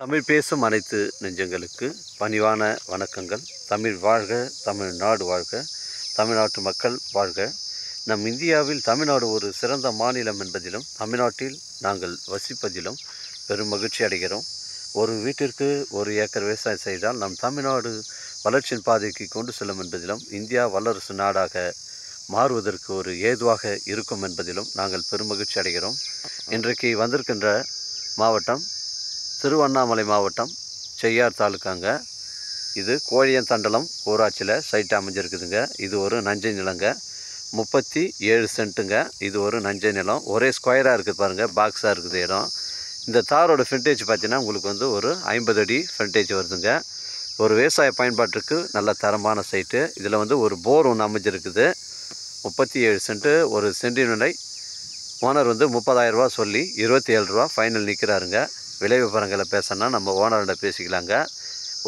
தமிழ் பேசும் அனைத்து நெஞ்சங்களுக்கு பணிவான வணக்கங்கள். தமிழ் வாழ்க, தமிழ்நாடு வாழ்க, தமிழ்நாட்டு மக்கள் வாழ்க. நம் இந்தியாவில் தமிழ்நாடு ஒரு சிறந்த மாநிலம் என்பதிலும் தமிழ்நாட்டில் நாங்கள் வசிப்பதிலும் பெரும் மகிழ்ச்சி அடைகிறோம். ஒரு வீட்டிற்கு 1 ஏக்கர் விவசாயம் செய்தால் நம் தமிழ்நாடு வளர்ச்சியின் பாதைக்கு கொண்டு செல்லும் என்பதிலும் இந்தியா வல்லரசு நாடாக மாறுவதற்கு ஒரு ஏதுவாக இருக்கும் என்பதிலும் நாங்கள் பெரும் மகிழ்ச்சி அடைகிறோம். இன்றைக்கு வந்திருக்கின்ற மாவட்டம் திருவண்ணாமலை மாவட்டம் செய்யார் தாலுக்காங்க. இது கோழியந்தண்டலம் ஊராட்சியில் சைட் அமைஞ்சிருக்குதுங்க. இது ஒரு நஞ்சை நிலங்க, 37 சென்ட்டுங்க. இது ஒரு நஞ்சை நிலம், ஒரே ஸ்கொயராக இருக்குது பாருங்கள், பாக்ஸாக இருக்குது இடம். இந்த தாரோட ஃப்ரண்டேஜ் பார்த்தீங்கன்னா உங்களுக்கு ஒரு 50 அடி ஃப்ரண்டேஜ் வருதுங்க. ஒரு விவசாய பயன்பாட்டுக்கு நல்ல தரமான சைட்டு. இதில் ஒரு போர் ஒன்று அமைஞ்சிருக்குது. 37 சென்ட்டு, ஒரு சென்டின் விலை ஓனர் 30,000 ரூபா சொல்லி 27 ரூபா ஃபைனல் நிற்கிறாருங்க. விலை விவரங்களை பேசணுன்னா நம்ம ஓனர்கிட்ட பேசிக்கலாங்க.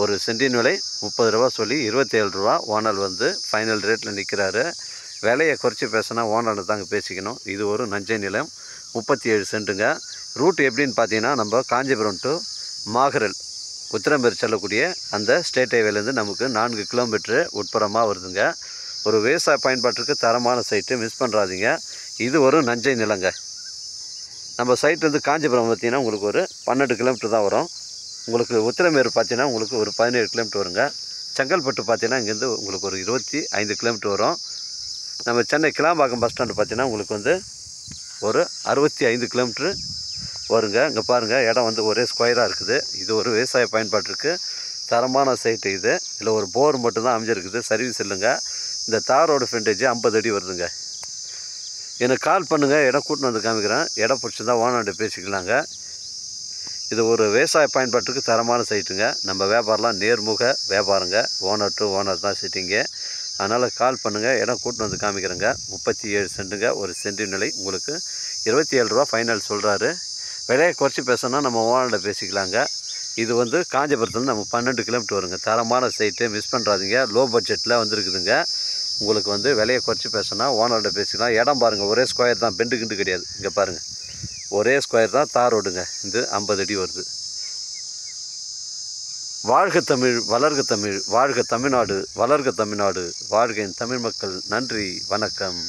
ஒரு சென்டின் விலை 30 ரூபா சொல்லி 27 ரூபா ஓனர் ஃபைனல் ரேட்டில் நிற்கிறாரு. விலையை குறைச்சி பேசினா ஓனர்கிட்ட தாங்க பேசிக்கணும். இது ஒரு நஞ்சை நிலம், 37 சென்ட்டுங்க. ரூட் எப்படின்னு பார்த்தீங்கன்னா நம்ம காஞ்சிபுரம் டு மாகரல் உத்திரம்பேர் செல்லக்கூடிய அந்த ஸ்டேட் ஹைவேலேருந்து நமக்கு 4 கிலோமீட்டரு உட்புறமாக வருதுங்க. ஒரு விவசாய பயன்பாட்டிற்கு தரமான சைட்டு, மிஸ் பண்ணுறாதீங்க. இது ஒரு நஞ்சை நிலங்க. நம்ம சைட் காஞ்சிபுரம் பார்த்திங்கன்னா உங்களுக்கு ஒரு 12 கிலோமீட்டர் தான் வரும். உங்களுக்கு உத்திரமேர் பார்த்தீங்கன்னா உங்களுக்கு ஒரு 17 கிலோமீட்டர் வருங்க. செங்கல்பட்டு பார்த்தீங்கன்னா இங்கேருந்து உங்களுக்கு ஒரு 25 கிலோமீட்டர் வரும். நம்ம சென்னை கிளாம்பாக்கம் பஸ் ஸ்டாண்டு பார்த்தீங்கன்னா உங்களுக்கு ஒரு 65 கிலோமீட்ரு வருங்க. இங்கே பாருங்கள், இடம் ஒரே ஸ்கொயராக இருக்குது. இது ஒரு விவசாய பயன்பாட்டிற்கு தரமான சைட்டு. இதில் ஒரு போர் மட்டும்தான் அமைஞ்சிருக்குது, சர்வீஸ் இல்லைங்க. இந்த தாரோட ஃப்ரண்டேஜ் 50 அடி வருதுங்க. எனக்கு கால் பண்ணுங்கள், இடம் கூட்டின்னு வந்து காமிக்கிறேன். இடம் பிடிச்சிருந்தா ஓனர்கிட்ட பேசிக்கலாங்க. இது ஒரு விவசாய பயன்பாட்டுக்கு தரமான சைட்டுங்க. நம்ம வியாபாரம்லாம் நேர்முக வியாபாரங்க, ஓனர் டு ஓனர் தான் சிட்டிங்க. அதனால் கால் பண்ணுங்கள், இடம் கூட்டின்னு வந்து காமிக்கிறேங்க. 37 சென்ட்டுங்க. ஒரு சென்டின் விலை உங்களுக்கு 27 ரூபா ஃபைனல் சொல்கிறாரு. விலையை குறைச்சி பேசணுன்னா நம்ம ஓனர்கிட்ட பேசிக்கலாங்க. இது காஞ்சிபுரத்துலேருந்து நம்ம 12 கிலோமீட்டர் வருங்க. தரமான சைட்டு, மிஸ் பண்ணுறாதீங்க. லோ பட்ஜெட்டில் வந்துருக்குதுங்க. உங்களுக்கு விலையை குறைச்சி பேசினா ஓனர்கிட்ட பேசிக்கலாம். இடம் பாருங்கள், ஒரே ஸ்கொயர் தான், பெண்டு கிண்டு கிடையாது. இங்கே பாருங்கள், ஒரே ஸ்கொயர் தான், தார் ரோடுங்க. இது 50 அடி வருது. வாழ்க தமிழ், வளர்க தமிழ், வாழ்க தமிழ்நாடு, வளர்க தமிழ்நாடு, வாழ்க தமிழ் மக்கள். நன்றி, வணக்கம்.